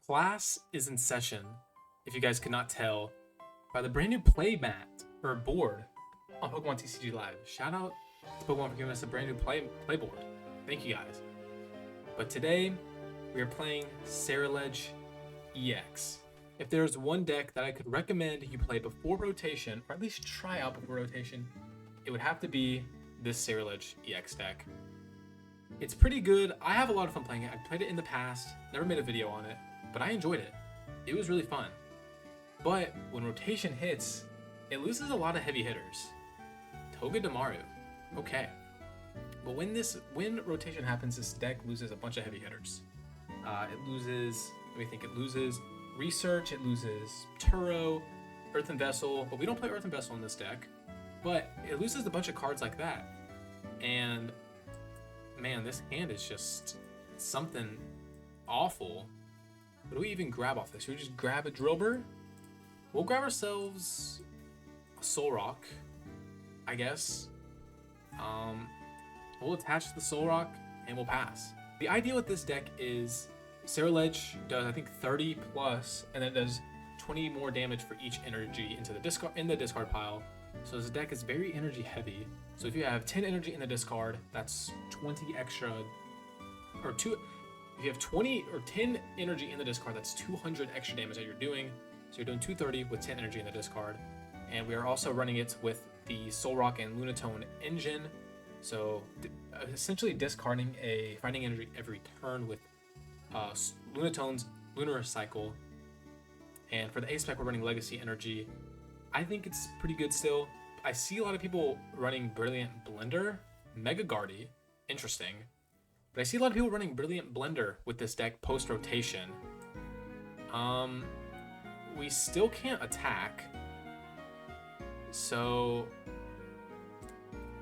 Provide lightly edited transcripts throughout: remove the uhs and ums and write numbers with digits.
Class is in session, if you guys could not tell, by the brand new play mat or board on Pokemon TCG Live. Shout out to Pokemon for giving us a brand new play board. Thank you guys. But today we are playing Ceruledge EX. If there's one deck that I could recommend you play before rotation, or at least try out before rotation, it would have to be this Ceruledge EX deck. It's pretty good. I have a lot of fun playing it. I've played it in the past, never made a video on it, but I enjoyed it. It was really fun. But when rotation hits, it loses a lot of heavy hitters. Togedemaru, okay. But when rotation happens, this deck loses a bunch of heavy hitters. It loses Research, it loses Turo, Earthen Vessel, but we don't play Earthen Vessel in this deck. But it loses a bunch of cards like that. And man, this hand is just something awful. What do we even grab off this? Should we just grab a Drilbur? We'll grab ourselves a Solrock, I guess. We'll attach the Solrock and we'll pass. The idea with this deck is Ceruledge does, I think, 30 plus, and then it does 20 more damage for each energy into the discard pile. So this deck is very energy heavy. So if you have 10 energy in the discard, that's 20 extra, or if you have 20 or 10 energy in the discard, that's 200 extra damage that you're doing. So you're doing 230 with 10 energy in the discard. And we are also running it with the Solrock and Lunatone engine. So essentially discarding a fighting energy every turn with Lunatone's Lunar Cycle. And for the A spec, we're running Legacy Energy. I think it's pretty good still. I see a lot of people running Brilliant Blender, Mega Guardy, interesting. But I see a lot of people running Brilliant Blender with this deck post-rotation. We still can't attack. So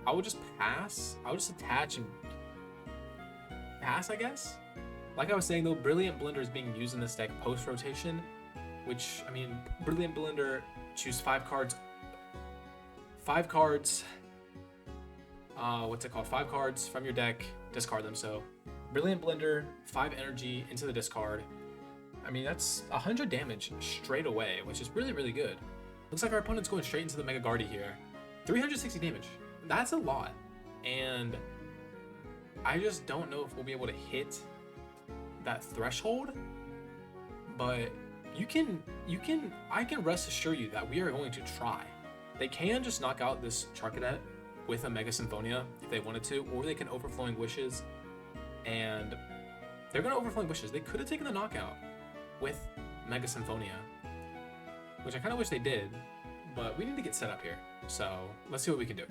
I would just pass. I would just attach and pass, I guess. Like I was saying though, Brilliant Blender is being used in this deck post-rotation, which, I mean, Brilliant Blender, choose 5 cards. 5 cards. What's it called? 5 cards from your deck, discard them. So Brilliant Blender, 5 energy into the discard. I mean, that's 100 damage straight away, which is really, really good. Looks like our opponent's going straight into the Mega Guardy here. 360 damage. That's a lot. And I just don't know if we'll be able to hit that threshold. But I can rest assure you that we are going to try. They can just knock out this Charcadet with a Mega Symphonia if they wanted to, or they can Overflowing Wishes, and they're going to Overflowing Wishes. They could have taken the knockout with Mega Symphonia, which I kind of wish they did, but we need to get set up here. So let's see what we can do.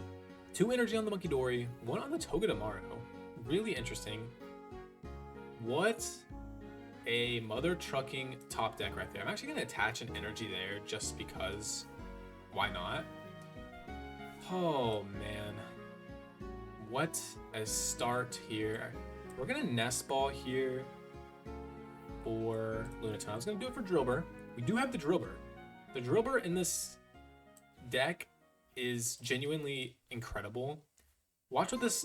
2 energy on the Munkidori, 1 on the Togedemaru. Really interesting. What a mother trucking top deck right there. I'm actually going to attach an energy there just because. Why not? Oh man. What a start here. We're going to Nest Ball here for Lunatone. I was going to do it for Drilbur. We do have the Drilbur. The Drilbur in this deck is genuinely incredible. Watch what this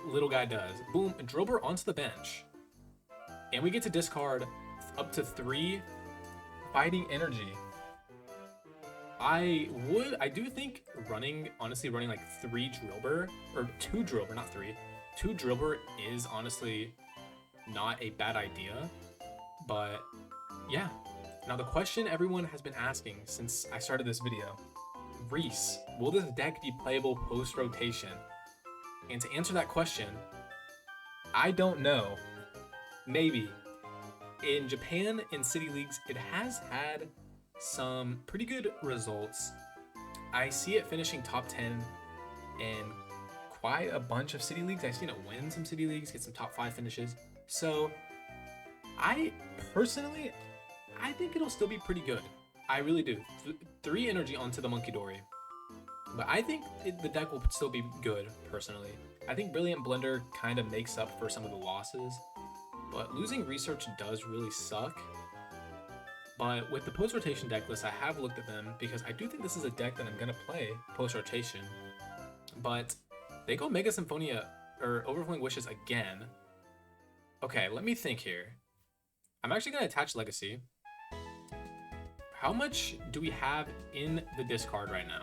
little guy does. Boom, Drilbur onto the bench. And we get to discard up to 3 fighting energy. I do think honestly running like 3 Drilbur, or 2 Drilbur, not 3. 2 Drilbur is honestly not a bad idea. But yeah. Now the question everyone has been asking since I started this video. Reese, will this deck be playable post-rotation? And to answer that question, I don't know. Maybe. In Japan, in City Leagues, it has had some pretty good results. I see it finishing top 10 in quite a bunch of City Leagues. I've seen it win some City Leagues, get some top 5 finishes. So I personally, I think it'll still be pretty good. I really do. 3 energy onto the Munkidori. But I think the deck will still be good, personally. I think Brilliant Blender kind of makes up for some of the losses. But losing Research does really suck. But with the post-rotation deck list, I have looked at them because I do think this is a deck that I'm going to play post-rotation. But they go Mega Symphonia or Overflowing Wishes again. Okay, let me think here. I'm actually going to attach Legacy. How much do we have in the discard right now?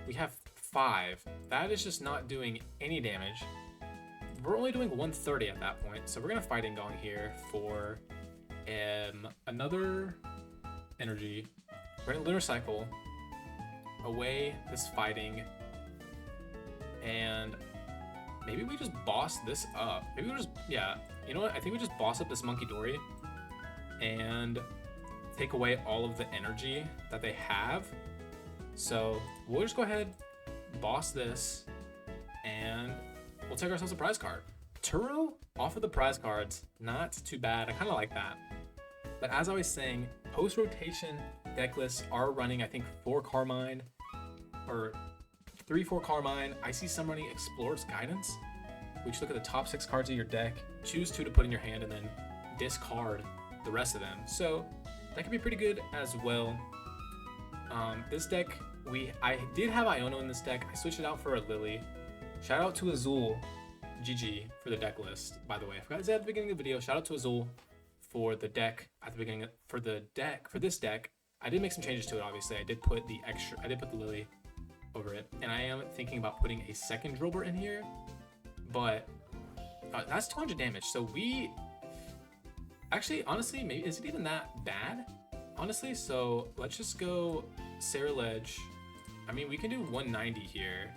We have 5. That is just not doing any damage. We're only doing 130 at that point, so we're going to Fighting Gong here for another energy. We're going to Lunar Cycle away this Fighting, and maybe we just boss this up. Maybe we just, yeah, you know what? I think we just boss up this Monkey Dory and take away all of the energy that they have. So we'll just go ahead, boss this, and we'll take ourselves a prize card. Turo off of the prize cards, not too bad. I kind of like that. But as I was saying, post-rotation deck lists are running, I think, 4 Carmine, or 3-4 Carmine. I see some running Explorer's Guidance, which look at the top 6 cards of your deck, choose 2 to put in your hand, and then discard the rest of them. So that could be pretty good as well. This deck, I did have Iono in this deck. I switched it out for a Lillie. Shout out to Azul, GG, for the deck list, by the way. I forgot to say at the beginning of the video, shout out to Azul for the deck at the beginning. For this deck, I did make some changes to it, obviously. I did put the Lillie over it, and I am thinking about putting a second Drilbur in here, but that's 200 damage. So we actually, honestly, maybe is it even that bad? Honestly, so let's just go Ceruledge. I mean, we can do 190 here.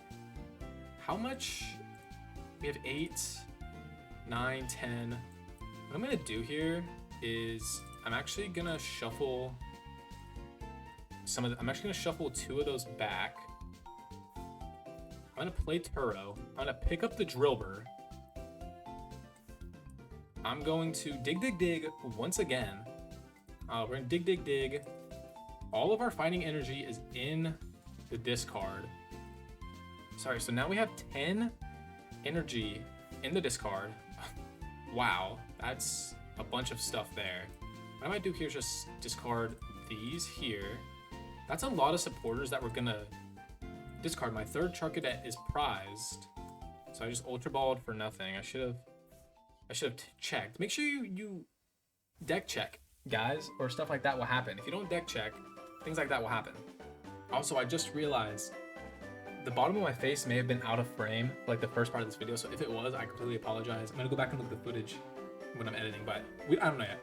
How much? We have 8, 9, 10. What I'm gonna do here is I'm actually gonna shuffle I'm actually gonna shuffle 2 of those back. I'm gonna play Turo. I'm gonna pick up the Drilbur. I'm going to dig once again. We're gonna dig. All of our fighting energy is in the discard. Sorry, so now we have 10 energy in the discard. Wow, that's a bunch of stuff there. What I might do here is just discard these here. That's a lot of supporters that we're gonna discard. My 3rd Charcadet is prized, so I just Ultra Balled for nothing. I should have checked. Make sure you deck check, guys, or stuff like that will happen. If you don't deck check, things like that will happen. Also, I just realized the bottom of my face may have been out of frame, like the first part of this video, so if it was, I completely apologize. I'm gonna go back and look at the footage when I'm editing, but I don't know yet.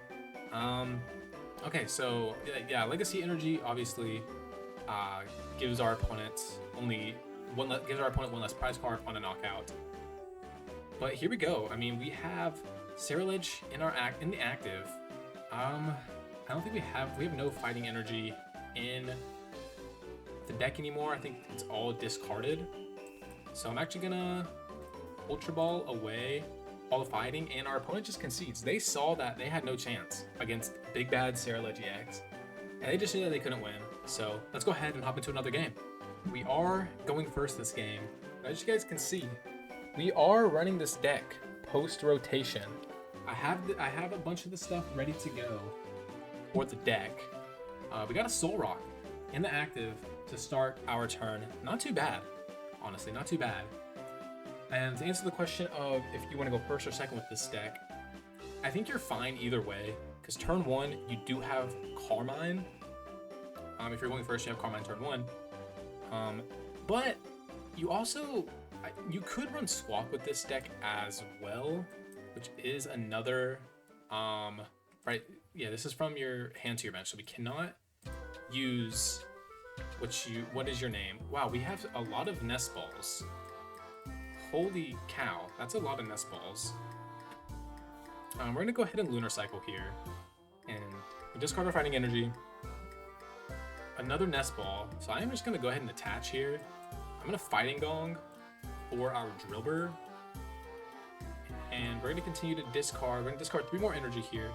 Okay, so yeah, Legacy Energy obviously gives our opponent one less prize card on a knockout. But here we go. I mean, we have Ceruledge in the active. I don't think we have no fighting energy in the deck anymore. I think it's all discarded. So I'm actually gonna Ultra Ball away all the fighting, and our opponent just concedes. They saw that they had no chance against Big Bad Ceruledge EX, and they just knew that they couldn't win. So let's go ahead and hop into another game. We are going first this game. As you guys can see, we are running this deck post-rotation. I have a bunch of the stuff ready to go for the deck. We got a Solrock in the active to start our turn. Not too bad, honestly, not too bad. And to answer the question of if you want to go first or second with this deck, I think you're fine either way, because turn 1, you do have Carmine. If you're going first, you have Carmine turn 1. But you also, you could run Squawk with this deck as well, which is another, right, yeah, this is from your hand to your bench, so we cannot use, what is your name? Wow, we have a lot of Nest Balls. Holy cow, that's a lot of Nest Balls. We're gonna go ahead and Lunar Cycle here, and we discard our fighting energy. Another Nest Ball, so I am just gonna go ahead and attach here. I'm gonna Fighting Gong for our Drilbur, and we're gonna continue to discard. We're gonna discard 3 more energy here.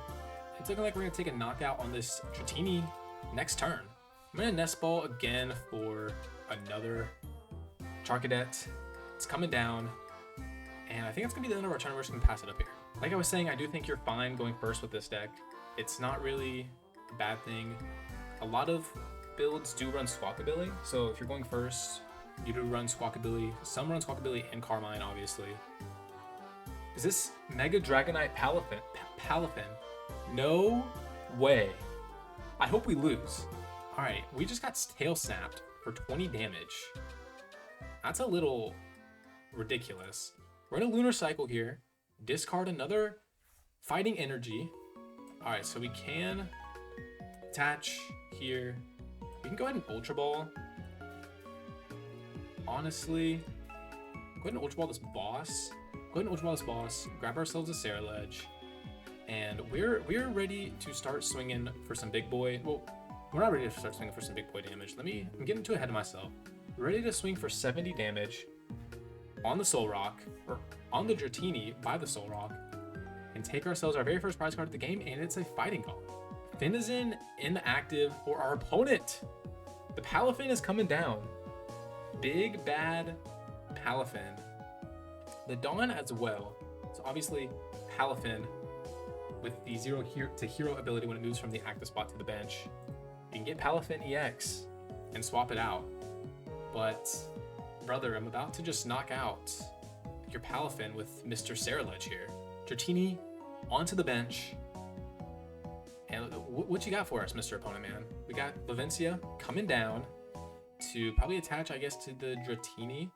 It's looking like we're gonna take a knockout on this Dratini next turn. I'm gonna Nest Ball again for another Charcadet. It's coming down, and I think it's gonna be the end of our turn. We're just gonna pass it up here. Like I was saying, I do think you're fine going first with this deck. It's not really a bad thing. A lot of builds do run Squawkabilly, so if you're going first, you do run Squawkabilly. Some run Squawkabilly and Carmine, obviously. Is this Mega Dragonite Palafin? No way. I hope we lose. All right, we just got tail snapped for 20 damage. That's a little ridiculous. We're in a lunar cycle here. Discard another fighting energy. All right, so we can attach here. We can go ahead and Ultra Ball. Honestly, go ahead and Ultra Ball this boss. Go ahead and Ultra Ball this boss. Grab ourselves a Ceruledge. And we're ready to start swinging for some big boy. Well, we're not ready to start swinging for some big boy damage. I'm getting too ahead of myself. We're ready to swing for 70 damage on the Solrock, or on the Dratini by the Solrock, and take ourselves our very first prize card of the game, and it's a Fighting Gong. Finizen in the active for our opponent. The Palafin is coming down. Big bad Palafin. The Dawn as well. So obviously Palafin with the 0 to hero ability when it moves from the active spot to the bench. You can get Palafin EX and swap it out. But brother, I'm about to just knock out your Palafin with Mr. Ceruledge here. Dratini onto the bench. And what you got for us, Mr. Opponent Man? We got Lavencia coming down to probably attach, I guess, to the Dratini.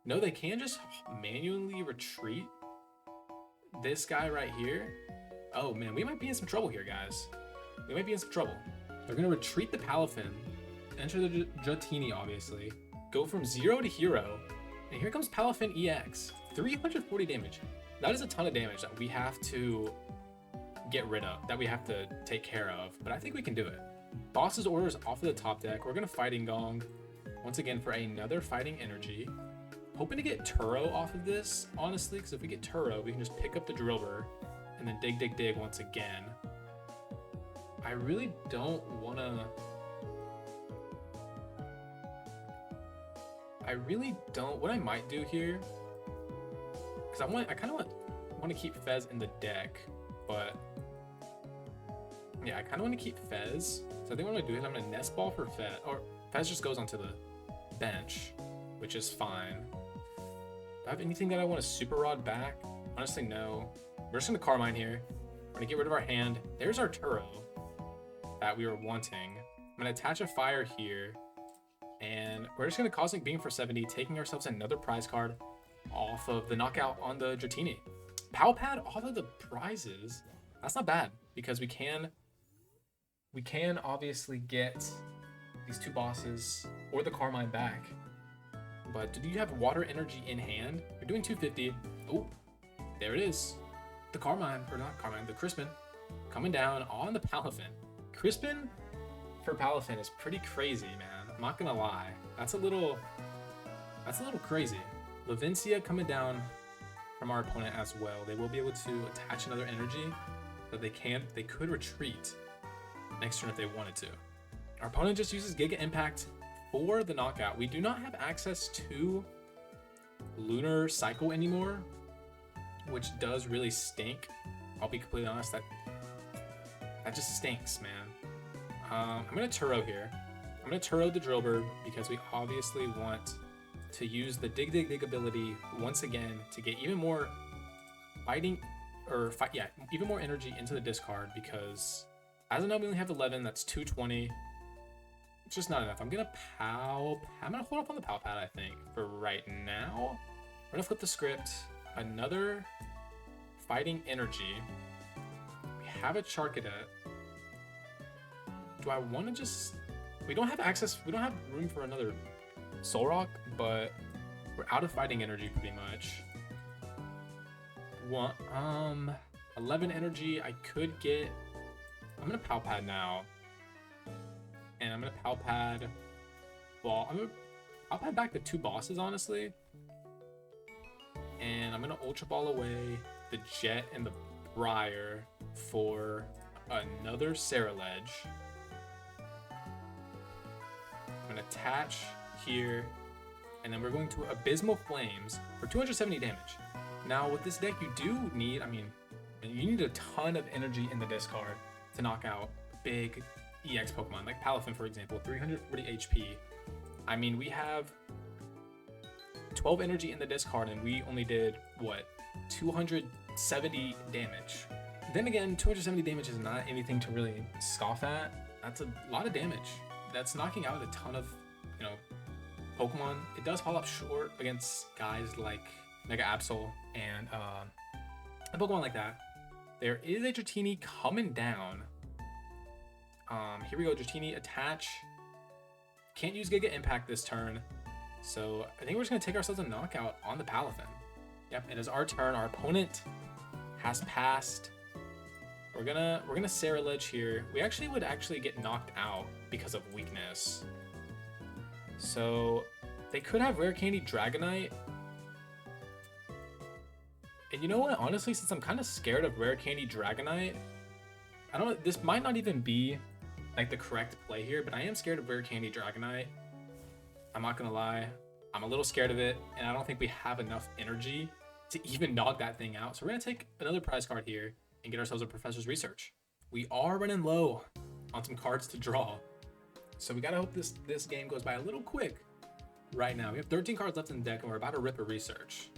No, they can just manually retreat this guy right here. Oh man, we might be in some trouble here, guys. We might be in some trouble. They're gonna retreat the Palafin, enter the Dratini, obviously, go from 0 to hero, and here comes Palafin EX. 340 damage. That is a ton of damage that we have to get rid of, that we have to take care of, but I think we can do it. Boss's orders off of the top deck. We're gonna Fighting Gong once again for another fighting energy. Hoping to get Turo off of this, honestly, because if we get Turo, we can just pick up the Drilbur and then dig once again. I really don't wanna... What I might do here, because I kind of want to keep Fez in the deck, but yeah, I kind of want to keep Fez. So I think what I'm gonna do is I'm gonna Nest Ball for Fez, or Fez just goes onto the bench, which is fine. Do I have anything that I want to Super Rod back? Honestly, no. We're just gonna Carmine here. We're gonna get rid of our hand. There's our Turo that we were wanting. I'm gonna attach a fire here, and we're just gonna Cosmic Beam for 70, taking ourselves another prize card off of the knockout on the Dratini. Pal Pad off of the prizes. That's not bad, because we can obviously get these two bosses or the Carmine back. But do you have water energy in hand? You're doing 250. Oh, there it is. The Carmine, or not Carmine, the Crispin coming down on the Palafin. Crispin for Palafin is pretty crazy, man. I'm not gonna lie. That's a little crazy. Lavencia coming down from our opponent as well. They will be able to attach another energy, but they could retreat next turn if they wanted to. Our opponent just uses Giga Impact for the knockout. We do not have access to Lunar Cycle anymore, which does really stink. I'll be completely honest, that just stinks, man. I'm gonna Turo here. I'm gonna Turo the Drilbur because we obviously want to use the dig ability once again to get even more even more energy into the discard, because as of now we only have 11. That's 220. It's just not enough. I'm gonna hold up on the Pal Pad, I think, for right now. We're gonna flip the script. Another fighting energy. We have a Charcadet. Do I want to just... We don't have room for another Solrock, but we're out of fighting energy pretty much. 11 energy. I could get... I'm gonna Pal Pad now. And I'm gonna Pal Pad ball. I'm gonna Pal Pad back the two bosses, honestly. And I'm gonna Ultra Ball away the Jet and the Briar for another Ceruledge. I'm gonna attach here, and then we're going to Abysmal Flames for 270 damage. Now with this deck, you do need, you need a ton of energy in the discard to knock out big EX Pokemon, like Palafin, for example, 340 HP. I mean, we have 12 energy in the discard, and we only did, what, 270 damage Then again, 270 damage is not anything to really scoff at. That's a lot of damage. That's knocking out a ton of, you know, Pokemon. It does fall up short against guys like Mega Absol and a Pokemon like that. There is a Dratini coming down. Here we go, Dratini, attach. Can't use Giga Impact this turn. So I think we're just gonna take ourselves a knockout on the Palafin. Yep, it is our turn. Our opponent has passed. We're gonna Ceruledge here. We would actually get knocked out because of weakness. So they could have Rare Candy Dragonite. And you know what? Honestly, since I'm kind of scared of Rare Candy Dragonite, this might not even be like the correct play here, but I am scared of Rare Candy Dragonite. I'm not gonna lie. I'm a little scared of it, and I don't think we have enough energy to even knock that thing out. So we're gonna take another prize card here and get ourselves a Professor's Research. We are running low on some cards to draw, so we gotta hope this game goes by a little quick right now. We have 13 cards left in the deck, and we're about to rip a Research.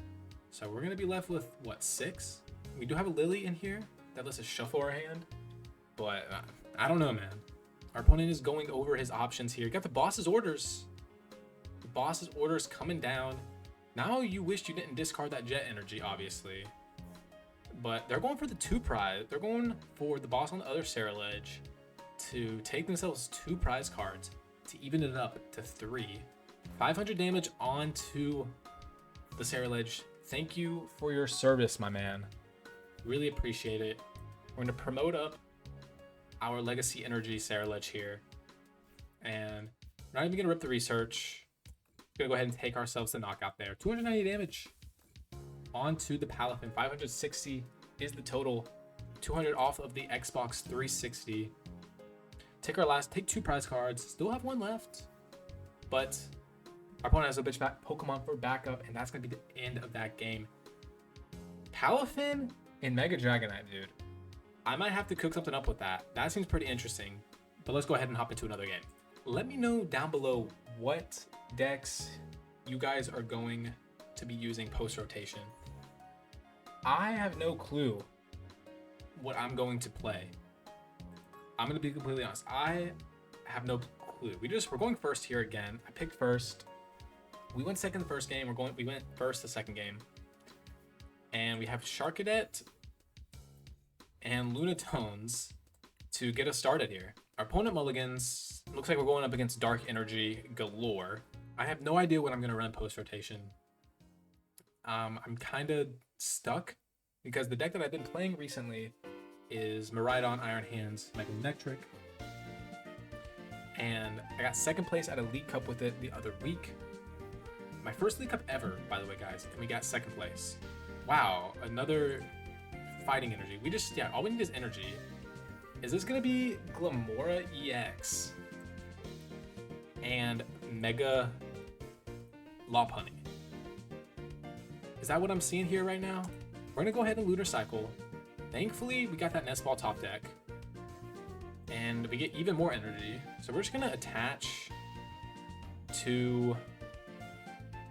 So we're gonna be left with, what, 6? We do have a Lillie in here that lets us shuffle our hand, but I don't know, man. Our opponent is going over his options here. Got the boss's orders. The boss's orders coming down. Now you wish you didn't discard that Jet Energy, obviously. But they're going for the 2 prize. They're going for the boss on the other Ceruledge to take themselves 2 prize cards to even it up to 3. 500 damage onto the Ceruledge. Thank you for your service, my man. Really appreciate it. We're going to promote up our Legacy Energy Ceruledge here. And we're not even going to rip the Research. We're going to go ahead and take ourselves the knockout there. 290 damage onto the Palafin. 560 is the total. 200 off of the Xbox 360. Take 2 prize cards. Still have 1 left. But our opponent has a bitch back Pokemon for backup, and that's going to be the end of that game. Palafin and Mega Dragonite, dude. I might have to cook something up with that. That seems pretty interesting. But let's go ahead and hop into another game. Let me know down below what decks you guys are going to be using post-rotation. I have no clue what I'm going to play. I'm going to be completely honest. I have no clue. We're going first here again. I picked first. We went second the first game. We went first the second game. And we have Charcadet and Lunatones to get us started here. Our opponent mulligans. Looks like we're going up against Dark Energy galore. I have no idea what I'm going to run post-rotation. I'm kind of stuck because the deck that I've been playing recently is Miraidon, Iron Hands, Meganectric. And I got second place at a League Cup with it the other week. My first League Cup ever, by the way, guys, and we got second place. Wow, another fighting energy. All we need is energy. Is this gonna be Glimmora EX and Mega Lopunny? Is that what I'm seeing here right now? We're gonna go ahead and Lunar Cycle. Thankfully, we got that Nest Ball top deck, and we get even more energy. So we're just gonna attach to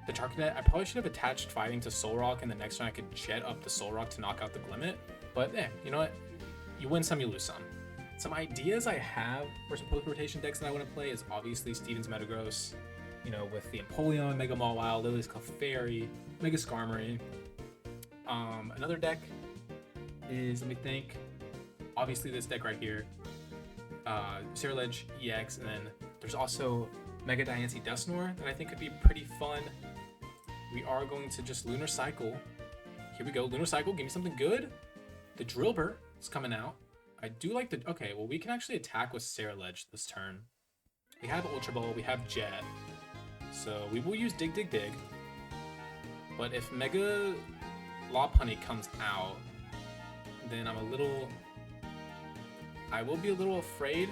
the Charcadet. I probably should have attached fighting to Solrock, and the next turn I could jet up the Solrock to knock out the Glimmet. But you know what? You win some, you lose some. Some ideas I have for some post-rotation decks that I want to play is obviously Steven's Metagross, you know, with the Empoleon, Mega Mawile, Lily's Clefairy, Mega Skarmory. Another deck is, let me think, obviously this deck right here, Ceruledge EX, and then there's also Mega Diancie Dusknoir that I think could be pretty fun. We are going to just Lunar Cycle. Here we go, Lunar Cycle, give me something good. The Drilbur is coming out. I do like the, okay, well we can actually attack with Ceruledge this turn. We have Ultra Ball, we have Jet. So we will use Dig Dig Dig. But if Mega Lopunny comes out, then I will be a little afraid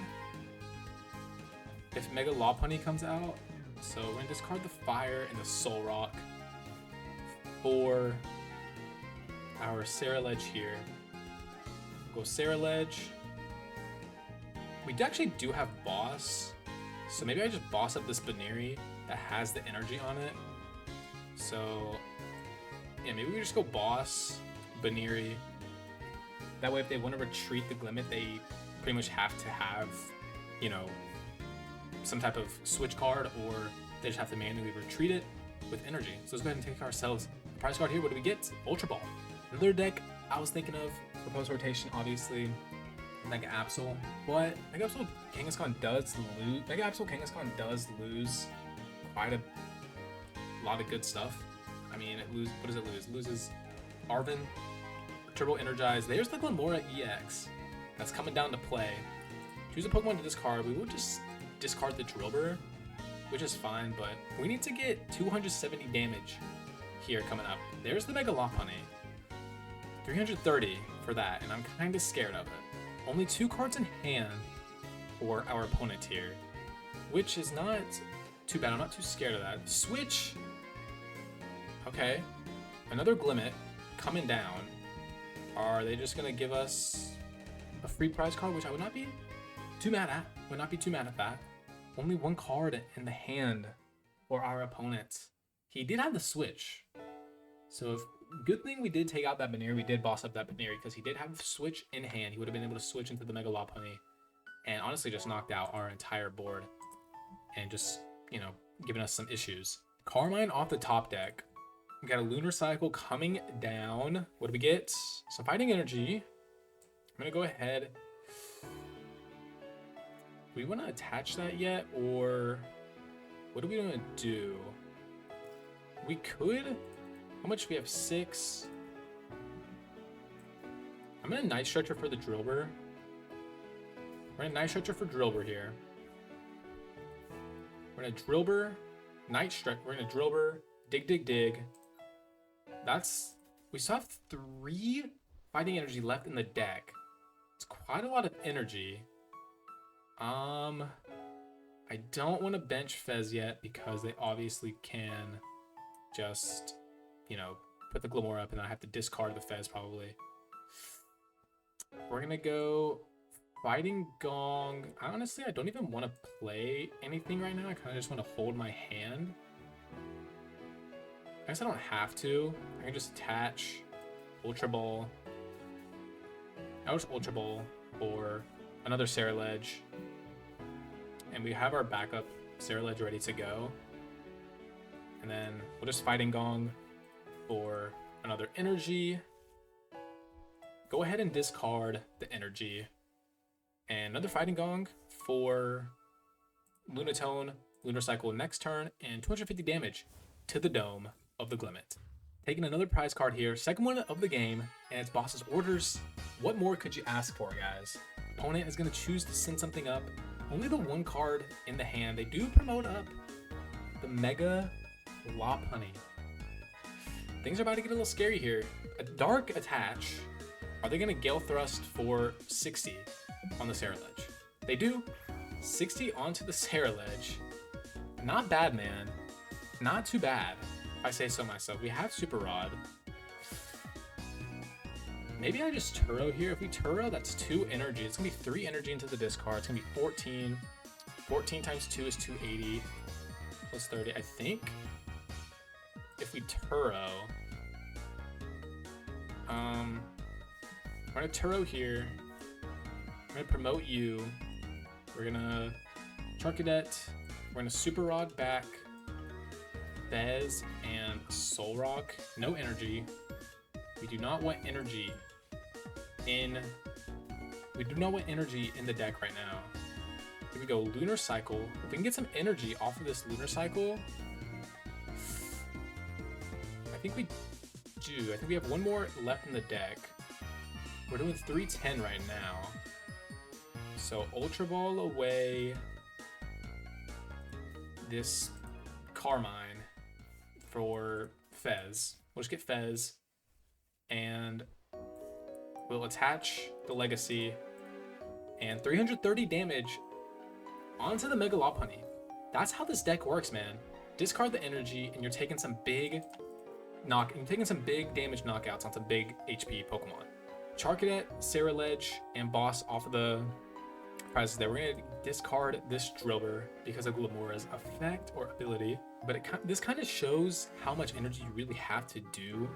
if Mega Lopunny comes out. So we're gonna discard the Fire and the Solrock for our Ceruledge here. Go Ceruledge. We actually do have Boss, so maybe I just boss up this Baneri that has the energy on it. So yeah, maybe we just go Boss, Baneri, That way, if they want to retreat the Glimmet, they pretty much have to have, you know, some type of switch card, or they just have to manually retreat it with energy. So let's go ahead and take ourselves a prize card here. What do we get? Ultra Ball. Another deck I was thinking of for post rotation, obviously, Mega Absol. But Mega Absol Kangaskhan does lose. Mega Absol Kangaskhan does lose quite a lot of good stuff. I mean, what does it lose? It loses Arven, Turbo Energize. There's the Glimmora EX that's coming down to play. Choose a Pokemon to discard. We will just discard the Drilbur, which is fine, but we need to get 270 damage here coming up. There's the Mega Lopunny. 330 for that, and I'm kind of scared of it. Only 2 cards in hand for our opponent here, which is not too bad. I'm not too scared of that. Switch. Okay, another Glimmet coming down. Are they just gonna give us a free prize card, which I would not be too mad at? Would not be too mad at that. Only 1 card in the hand for our opponent. He did have the switch, so good thing we did take out that Baneri. We did boss up that Baneri because he did have the switch in hand. He would have been able to switch into the Mega Lopunny and honestly just knocked out our entire board and just, you know, giving us some issues. Carmine off the top deck. We got a Lunar Cycle coming down. What do we get? Some Fighting Energy. I'm gonna go ahead. Do we want to attach that yet, or what are we gonna do? We could. How much? We have 6. I'm gonna Night Stretcher for the Drilbur. We're gonna Night Stretcher for Drilbur here. We're gonna Drilbur, Night Stretch. We're gonna Drilbur, dig. We still have 3 Fighting Energy left in the deck. It's quite a lot of energy. I don't want to bench Fez yet because they obviously can just, you know, put the Glimmora up and then I have to discard the Fez probably. We're gonna go Fighting Gong. Honestly, I don't even want to play anything right now. I kind of just want to hold my hand. I guess I don't have to. I can just attach Ultra Ball. I'll just Ultra Ball or another Ceruledge. And we have our backup Ceruledge ready to go. And then we'll just Fighting Gong for another energy. Go ahead and discard the energy. And another Fighting Gong for Lunatone, Lunar Cycle next turn, and 250 damage to the dome of the Glimmet. Taking another prize card here, second one of the game, and it's boss's orders. What more could you ask for, guys? Opponent is going to choose to send something up. Only the 1 card in the hand. They do promote up the Mega Lopunny. Things are about to get a little scary here. A Dark Attach. Are they going to Gale Thrust for 60 on the Ceruledge? They do. 60 onto the Ceruledge. Not bad, man. Not too bad, if I say so myself. We have Super Rod. Maybe I just Turo here. If we Turo, that's 2 energy. It's going to be 3 energy into the discard. It's going to be 14. 14 times 2 is 280. Plus 30. I think if we Turo, we're going to Turo here. We're going to promote you. We're going to Charcadet. We're going to Super Rod back Fez and Solrock. No energy. We do not want energy in. We do not want energy in the deck right now. Here we go, Lunar Cycle. If we can get some energy off of this Lunar Cycle, I think we do. I think we have 1 more left in the deck. We're doing 310 right now. So Ultra Ball away this Carmine for Fez. We'll just get Fez. And we'll attach the Legacy and 330 damage onto the Mega Lopunny. That's how this deck works, man. Discard the energy and you're taking some big damage knockouts onto big HP Pokemon. Charcadet, Ceruledge, and Boss off of the prizes there. We're gonna discard this Drilbur because of Glimmora's effect or ability, but this kind of shows how much energy you really have to do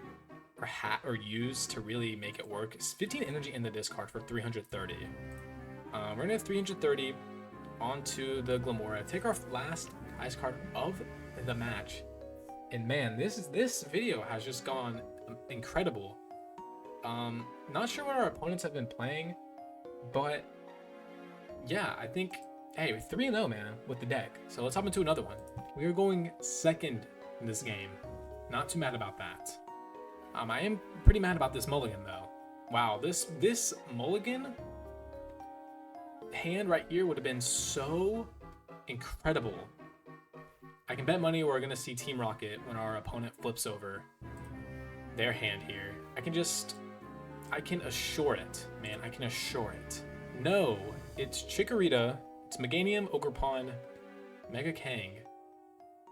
or use to really make it work. It's 15 energy in the discard for 330. We're gonna have 330 onto the Glimmora. Take our last ice card of the match. And man, this video has just gone incredible. Not sure what our opponents have been playing, but yeah, I think, hey, 3-0, man, with the deck. So let's hop into another one. We are going second in this game. Not too mad about that. I am pretty mad about this mulligan, though. Wow, this mulligan hand right here would have been so incredible. I can bet money we're going to see Team Rocket when our opponent flips over their hand here. I can assure it, man. I can assure it. No, it's Chikorita, it's Meganium, Ogerpon, Mega Kang.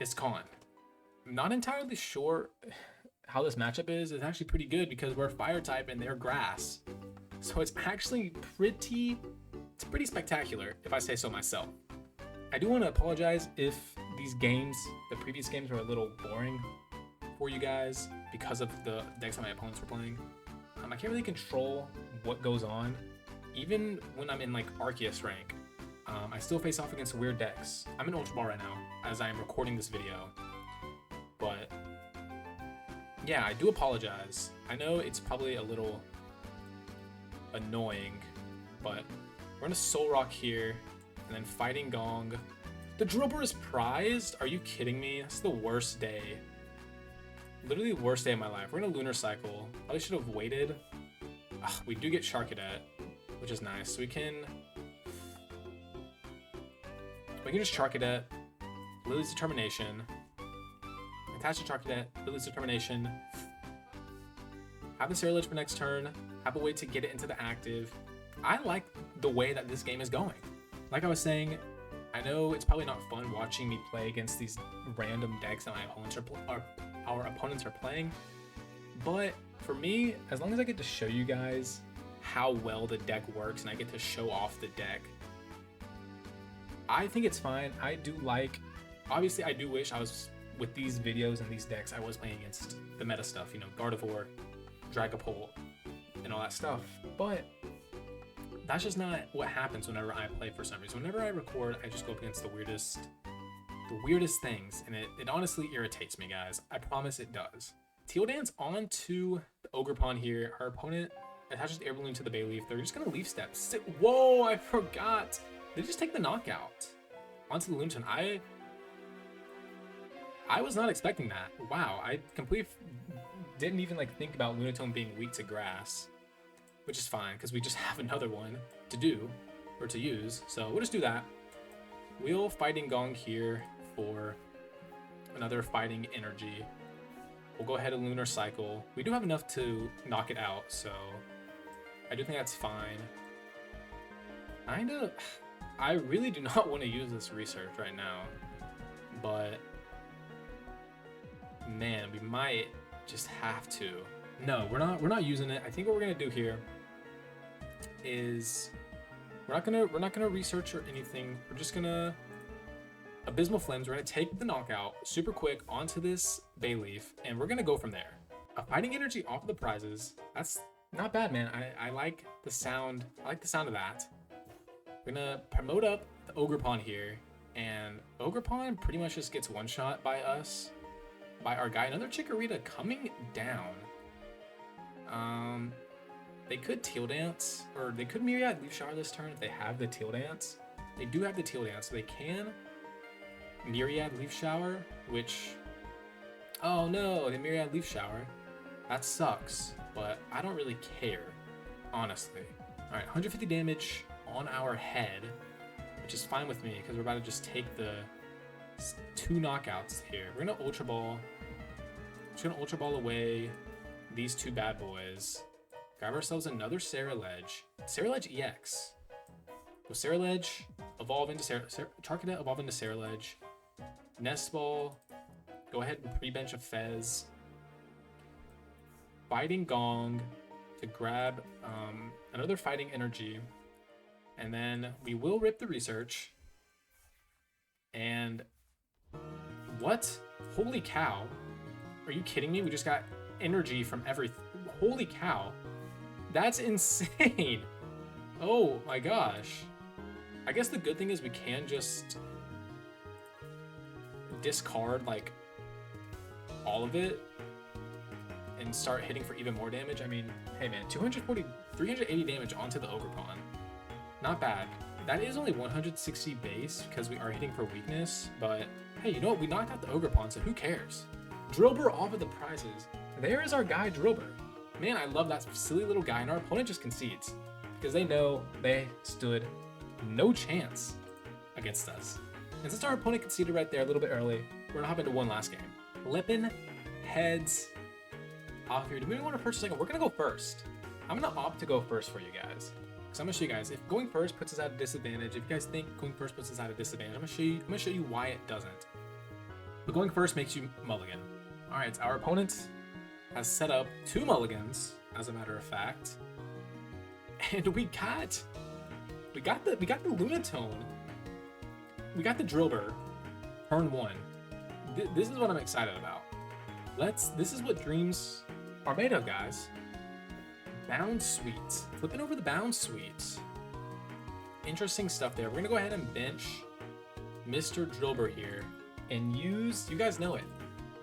It's gone. I'm not entirely sure how this matchup is. It's actually pretty good because we're fire type and they're grass. So it's actually pretty spectacular, if I say so myself. I do want to apologize if these games, the previous games, were a little boring for you guys because of the decks that my opponents were playing. I can't really control what goes on. Even when I'm in like Arceus rank, I still face off against weird decks. I'm in Ultra Ball right now as I am recording this video. But yeah, I do apologize. I know it's probably a little annoying, but we're gonna Solrock here and then Fighting Gong. The Drilbur is prized? Are you kidding me? That's the worst day. Literally the worst day of my life. We're gonna Lunar Cycle. Probably should have waited. Ugh, we do get Charcadet, which is nice. So we can just Charcadet, Lillie's Determination, attach to Charcadet, Lillie's Determination, have the Ceruledge for next turn, have a way to get it into the active. I like the way that this game is going. Like I was saying, I know it's probably not fun watching me play against these random decks that our opponents are playing, but for me, as long as I get to show you guys how well the deck works and I get to show off the deck, I think it's fine. I do like, obviously I do wish I was, with these videos and these decks, I was playing against the meta stuff, you know, Gardevoir, Dragapult, and all that stuff, but that's just not what happens whenever I play for some reason. Whenever I record, I just go up against the weirdest things, and it honestly irritates me, guys. I promise it does. Teal Dance onto the Ogerpon here. Our opponent attaches the Air Balloon to the Bayleaf. They're just gonna Leaf Step. Whoa, I forgot. They just take the knockout onto the Lunatone. I was not expecting that. Wow, I completely didn't even like think about Lunatone being weak to grass, which is fine because we just have another one to do or to use. So we'll just do that. We'll Fighting Gong here for another Fighting Energy. We'll go ahead and Lunar Cycle. We do have enough to knock it out, so I do think that's fine. I really do not want to use this research right now, but man, we might just have to. No, we're not using it. I think what we're gonna do here is we're not gonna research or anything. We're just gonna Abysmal Flames. We're gonna take the knockout super quick onto this Bayleaf, and we're gonna go from there. A Fighting Energy off of the prizes. That's not bad, man. I like the sound. I like the sound of that. We're gonna promote up the Ogerpon here, and Ogerpon pretty much just gets one shot by us, by our guy. Another Chikorita coming down. They could Teal Dance, or they could Myriad Leaf Shower this turn if they have the Teal Dance. They do have the Teal Dance, so they can Myriad Leaf Shower, which, oh no, the Myriad Leaf Shower. That sucks, but I don't really care, honestly. All right, 150 damage on our head, which is fine with me because we're about to just take the 2 knockouts here. We're gonna Ultra Ball. Just gonna Ultra Ball away these 2 bad boys. Grab ourselves another Ceruledge. Ceruledge EX. Go Ceruledge, evolve into Charcadet, evolve into Ceruledge. Nest Ball, go ahead and pre-bench a Fez. Fighting Gong to grab another Fighting Energy. And then we will rip the research. And what? Holy cow. Are you kidding me? We just got energy from every. Holy cow. That's insane. Oh my gosh. I guess the good thing is we can just discard like all of it and start hitting for even more damage. I mean, hey man, 380 damage onto the Ogerpon. Not bad. That is only 160 base because we are hitting for weakness, but hey, you know what? We knocked out the Ogerpon, so who cares? Drilbur off of the prizes. There is our guy, Drilbur. Man, I love that silly little guy, and our opponent just concedes because they know they stood no chance against us. And since our opponent conceded right there a little bit early, we're gonna hop into one last game. Flippin' heads off here. Do we want to first? Second? We're gonna go first. I'm gonna opt to go first for you guys. So I'm gonna show you guys if going first puts us at a disadvantage. If you guys think going first puts us at a disadvantage, I'm gonna show you why it doesn't. But going first makes you mulligan. All right, our opponent has set up 2 mulligans, as a matter of fact, and we got the Lunatone, we got the Drilbur, turn 1. This is what I'm excited about. This is what dreams are made of, guys. Bound Suite. Flipping over the Bound Suite. Interesting stuff there. We're gonna go ahead and bench Mr. Drilbur here and use, you guys know it,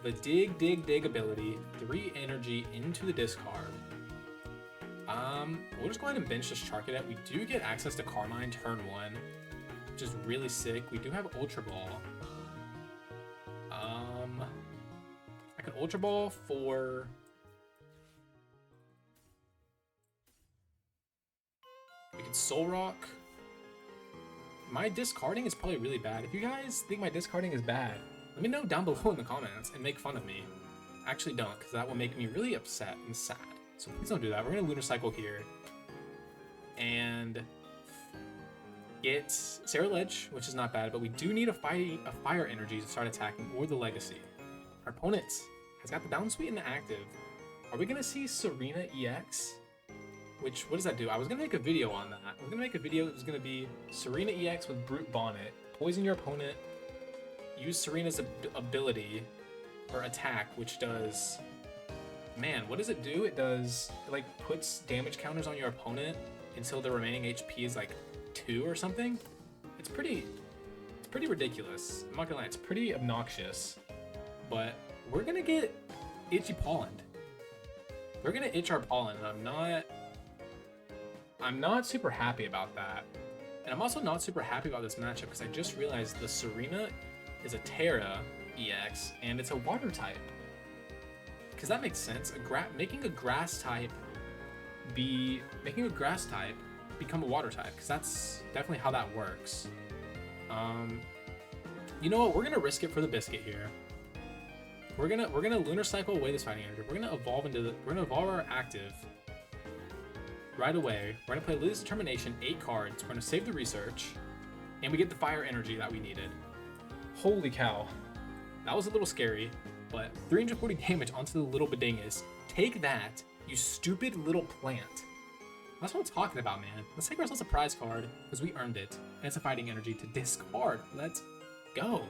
the dig ability, 3 energy into the discard. We'll just go ahead and bench this Charcadet. We do get access to Carmine turn 1, which is really sick. We do have Ultra Ball. I can Ultra Ball for we can Solrock. My discarding is probably really bad. If you guys think my discarding is bad, let me know down below in the comments and make fun of me. Actually don't, because that will make me really upset and sad. So please don't do that. We're gonna Lunar Cycle here and get Ceruledge, which is not bad, but we do need a fire energy to start attacking, or the Legacy. Our opponent has got the Down Suite and the active. Are we gonna see Tsareena EX? Which, what does that do? I was gonna make a video on that. I was gonna make a video. It was gonna be Tsareena EX with Brute Bonnet. Poison your opponent. Use Sareena's ability or attack, which does. Man, what does it do? It like puts damage counters on your opponent until the remaining HP is like 2 or something. It's pretty ridiculous. I'm not gonna lie, it's pretty obnoxious. But we're gonna get Itchy Pollen. We're gonna itch our pollen, and I'm not super happy about that. And I'm also not super happy about this matchup because I just realized the Tsareena is a Terra EX and it's a water type. Because that makes sense. Making a grass type become a water type, because that's definitely how that works. You know what? We're gonna risk it for the biscuit here. We're gonna Lunar Cycle away this fighting energy. We're gonna evolve our active right away. We're gonna play Lillie's Determination, 8 cards. We're gonna save the research, and we get the fire energy that we needed. Holy cow, that was a little scary. But 340 damage onto the little Bedingus. Take that, you stupid little plant. That's what I'm talking about, man. Let's take ourselves a prize card because we earned it. And it's a fighting energy to discard. Let's go.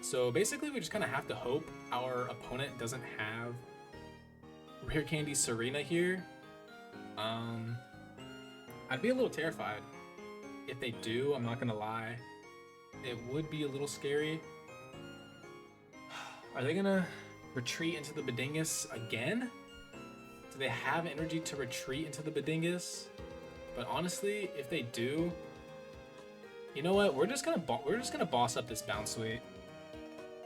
So basically, we just kind of have to hope our opponent doesn't have Rare Candy Tsareena here. I'd be a little terrified if they do. I'm not gonna lie. It would be a little scary. Are they gonna retreat into the Bedingus again? Do they have energy to retreat into the Bedingus? But honestly, if they do, you know what? We're just gonna boss up this Bounce Suite.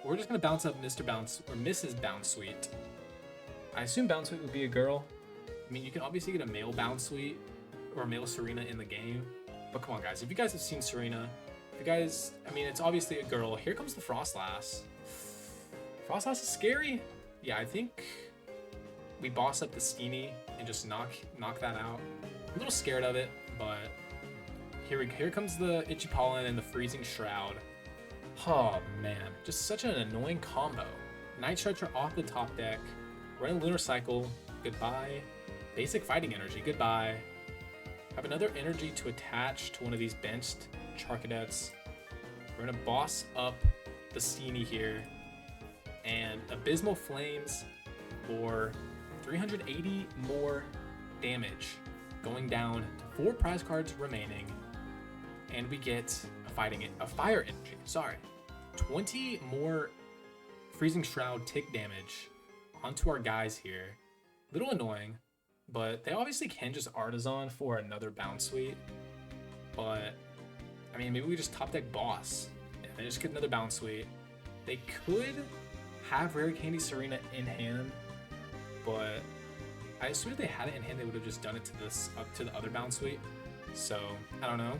We're just gonna bounce up Mr. Bounce or Mrs. Bounce Suite. I assume Bounce Suite would be a girl. I mean, you can obviously get a male Bounce Suite or a male Tsareena in the game. But come on, guys. If you guys have seen Tsareena, I mean, it's obviously a girl. Here comes the Frosslass. Frosslass is scary. Yeah, I think we boss up the Skeeny and just knock that out. I'm a little scared of it, but here comes the Itchy Pollen and the Freezing Shroud. Oh man, just such an annoying combo. Night Stretcher off the top deck. We're in Lunar Cycle. Goodbye. Basic Fighting Energy. Goodbye. Have another energy to attach to one of these benched Charcadets. We're gonna boss up the Skeeny here. And Abysmal Flames for 380 more damage, going down to 4 prize cards remaining, and we get a fire energy. Sorry, 20 more Freezing Shroud tick damage onto our guys here. Little annoying, but they obviously can just Artisan for another Bounce Suite. But I mean, maybe we just top deck Boss and just get another Bounce Suite. They could have Rare Candy Tsareena in hand, but I assume if they had it in hand, they would have just done it to this up to the other Bounce Suite. So I don't know.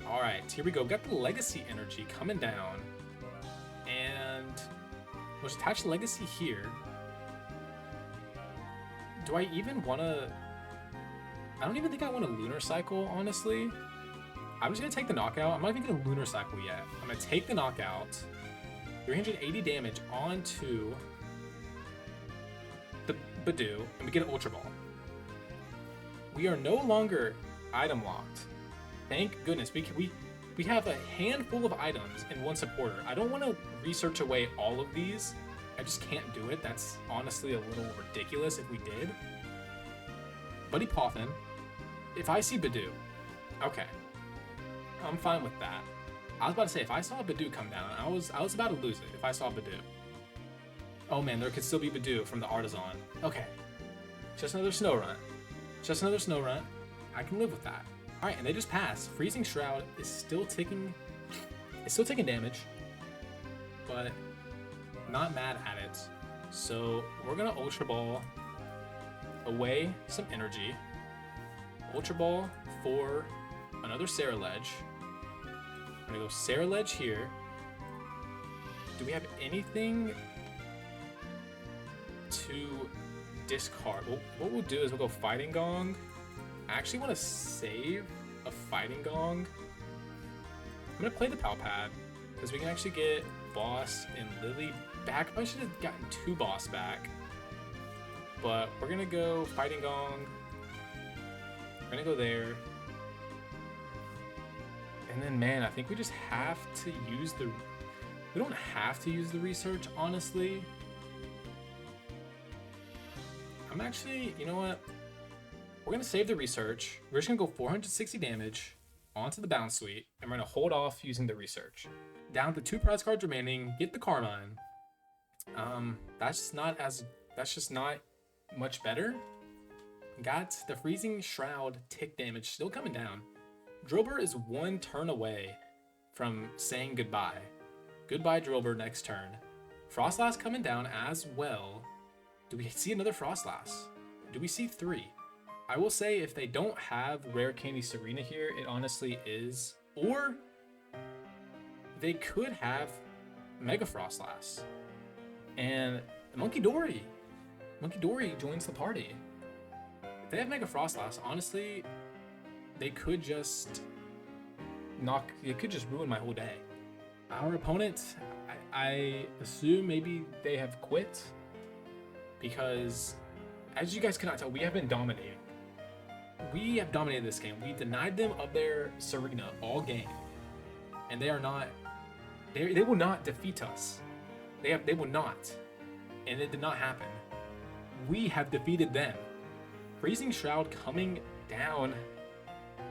All right, here we go. We've got the Legacy energy coming down, and we'll just attach the Legacy here. Do I even want to? I don't even think I want a Lunar Cycle, honestly. I'm just gonna take the knockout. I'm not even gonna Lunar Cycle yet. I'm gonna take the knockout. 380 damage onto the Badoo, and we get an Ultra Ball. We are no longer item locked. Thank goodness. We have a handful of items in one supporter. I don't want to research away all of these. I just can't do it. That's honestly a little ridiculous if we did. Buddy Palafin. If I see Badoo, okay, I'm fine with that. I was about to say, if I saw Badoo come down, I was about to lose it if I saw Badoo. Oh man, there could still be Badoo from the Artisan. Okay, just another Snow Runt. Just another Snow Runt. I can live with that. All right, and they just pass. Freezing Shroud is still taking, damage, but not mad at it. So we're gonna Ultra Ball away some energy. Ultra Ball for another Ceruledge. I'm gonna go Ceruledge here. Do we have anything to discard? Well, what we'll do is we'll go Fighting Gong. I actually want to save a Fighting Gong. I'm gonna play the Pal Pad because we can actually get Boss and Lillie back. I should have gotten 2 Boss back, but we're gonna go Fighting Gong. We're gonna go there. And then, man, I think we just have to use the... We don't have to use the research, honestly. I'm actually... You know what? We're going to save the research. We're just going to go 460 damage onto the Bounce Suite, and we're going to hold off using the research. Down to 2 prize cards remaining. Get the Carmine. That's just not much better. Got the Freezing Shroud tick damage still coming down. Drilbur is 1 turn away from saying goodbye. Goodbye, Drilbur, next turn. Frosslass coming down as well. Do we see another Frosslass? Do we see 3? I will say if they don't have Rare Candy Tsareena here, it honestly is. Or they could have Mega Frosslass. And Monkey Dory. Monkey Dory joins the party. If they have Mega Frosslass, honestly, they could just ruin my whole day. Our opponent, I assume maybe they have quit because, as you guys cannot tell, we have been dominating. We have dominated this game. We denied them of their Tsareena all game, and they will not defeat us. They will not, and it did not happen. We have defeated them. Freezing Shroud coming down.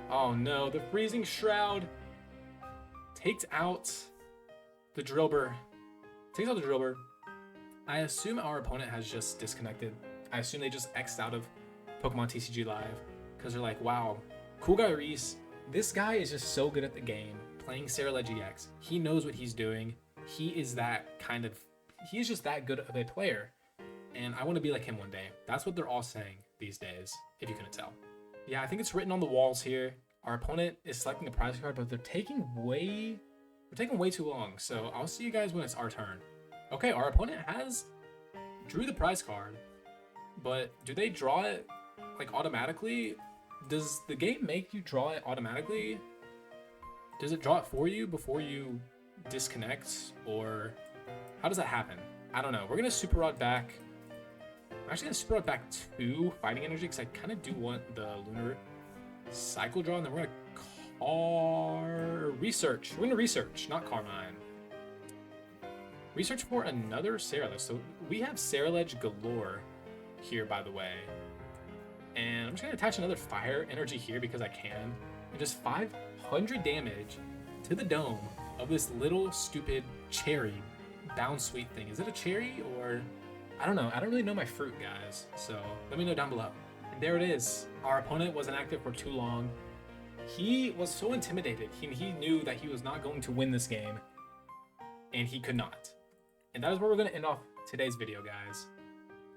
Oh no, the Freezing Shroud takes out the Drilbur. I assume our opponent has just disconnected. I assume they just X'd out of Pokemon TCG Live because they're like, wow, Cool Guy Reese, this guy is just so good at the game, playing Ceruledge EX. He knows what he's doing. He is just that good of a player. And I want to be like him one day. That's what they're all saying these days, if you couldn't tell. Yeah, I think it's written on the walls here. Our opponent is selecting a prize card, but they're taking way too long. So I'll see you guys when it's our turn. Okay, our opponent drew the prize card, but do they draw it like automatically? Does the game make you draw it automatically? Does it draw it for you before you disconnect, or how does that happen? I don't know. We're gonna Super Rod back. I'm actually gonna Super Rod back 2 Fighting Energy because I kind of do want the Lunar Cycle draw, and then we're gonna Research. We're gonna Research, not Carmine. Research for another Ceruledge. So we have Ceruledge galore. here, by the way. And I'm just gonna attach another fire energy here because I can. And just 500 damage to the dome of this little stupid cherry bounce sweet thing. Is it a cherry or... I don't know. I don't really know my fruit, guys. So let me know down below. And there it is. Our opponent wasn't active for too long. He was so intimidated. He knew that he was not going to win this game. And he could not. And that is where we're going to end off today's video, guys.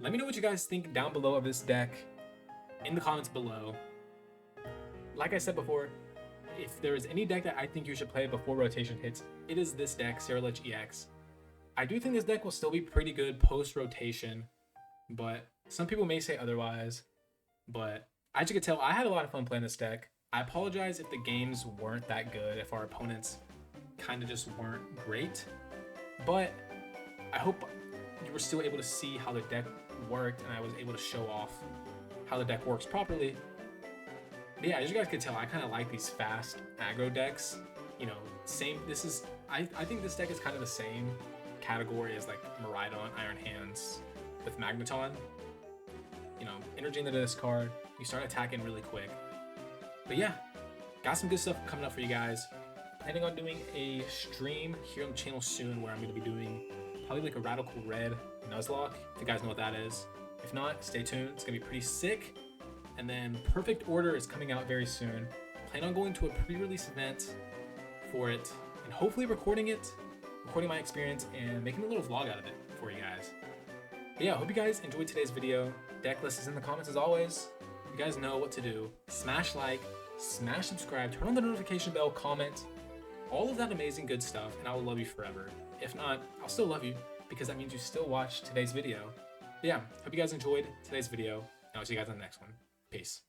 Let me know what you guys think down below of this deck in the comments below. Like I said before, if there is any deck that I think you should play before rotation hits, it is this deck, Ceruledge EX. I do think this deck will still be pretty good post-rotation, but some people may say otherwise. But as you can tell, I had a lot of fun playing this deck. I apologize if the games weren't that good, if our opponents kind of just weren't great. But I hope you were still able to see how the deck worked, and I was able to show off how the deck works properly. But yeah, as you guys can tell, I kind of like these fast aggro decks. You know, I think this deck is kind of the same category as like Miraidon, Iron Hands with Magneton. You know, energy into this card, you start attacking really quick. But yeah, got some good stuff coming up for you guys. Planning on doing a stream here on the channel soon where I'm going to be doing probably like a Radical Red Nuzlocke, if you guys know what that is. If not, stay tuned. It's going to be pretty sick. And then Perfect Order is coming out very soon. Plan on going to a pre-release event for it and hopefully recording my experience and making a little vlog out of it for you guys. But yeah, I hope you guys enjoyed today's video. Deck list is in the comments as always. You guys know what to do. Smash like, smash subscribe, turn on the notification bell, comment, all of that amazing good stuff, and I will love you forever. If not, I'll still love you because that means you still watched today's video. But yeah, hope you guys enjoyed today's video, and I'll see you guys on the next one. Peace.